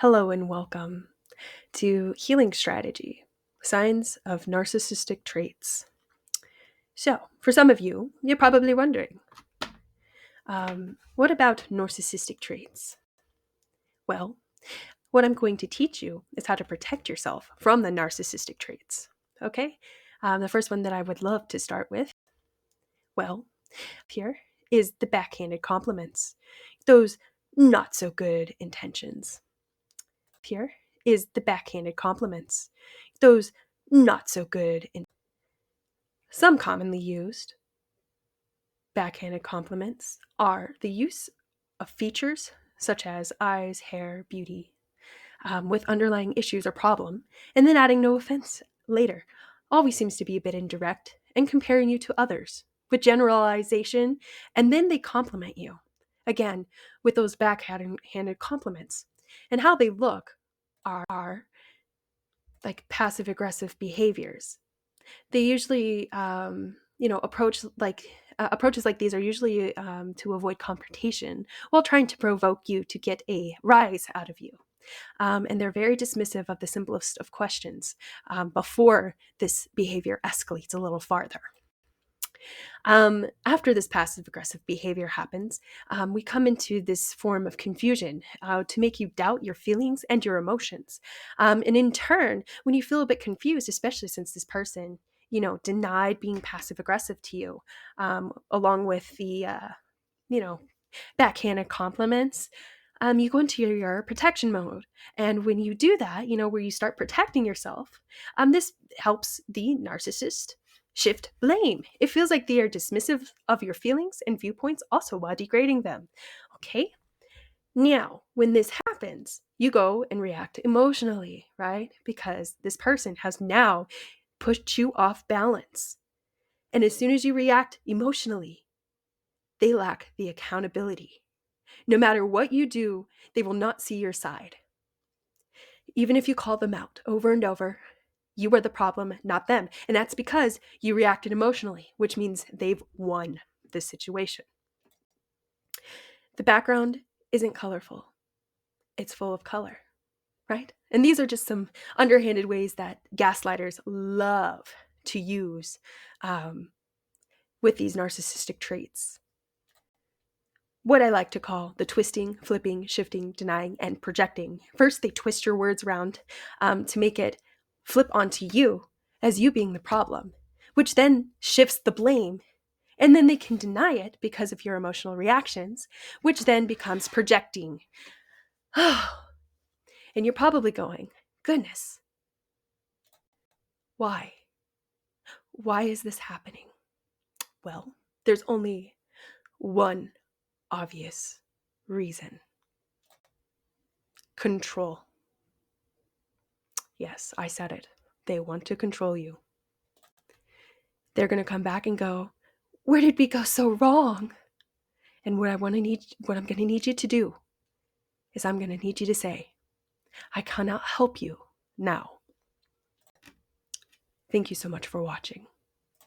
Hello and welcome to Healing Strategy Signs of Narcissistic Traits. So, for some of you, you're probably wondering what about narcissistic traits? Well, what I'm going to teach you is how to protect yourself from the narcissistic traits. Okay? The first one that I would love to start with, well, here is the backhanded compliments, those not so good intentions. Here is the backhanded compliments, those not so good. Some commonly used backhanded compliments are the use of features such as eyes, hair, beauty, with underlying issues or problem, and then adding no offense later. Always seems to be a bit indirect and comparing you to others with generalization, and then they compliment you. Again, with those backhanded compliments. And how they look are like passive aggressive behaviors. They usually, approaches like these are usually to avoid confrontation while trying to provoke you to get a rise out of you. And they're very dismissive of the simplest of questions before this behavior escalates a little farther. After this passive aggressive behavior happens, we come into this form of confusion to make you doubt your feelings and your emotions. And in turn, when you feel a bit confused, especially since this person, denied being passive aggressive to you, along with the, you know, backhanded compliments, you go into your protection mode. And when you do that, where you start protecting yourself, this helps the narcissist shift blame. It feels like they are dismissive of your feelings and viewpoints, also while degrading them. Okay? Now, when this happens, you go and react emotionally, right? Because this person has now pushed you off balance. And as soon as you react emotionally, they lack the accountability. No matter what you do, they will not see your side. Even if you call them out over and over, you are the problem, not them. And that's because you reacted emotionally, which means they've won this situation. The background isn't colorful, it's full of color, right? And these are just some underhanded ways that gaslighters love to use with these narcissistic traits. What I like to call the twisting, flipping, shifting, denying, and projecting. First, they twist your words around to make it flip onto you as you being the problem, which then shifts the blame. And then they can deny it because of your emotional reactions, which then becomes projecting. And you're probably going, goodness, why? Why is this happening? Well, there's only one obvious reason: control. Yes, I said it. They want to control you. They're going to come back and go, where did we go so wrong? And what I'm going to need you to do is I'm going to need you to say, I cannot help you now. Thank you so much for watching.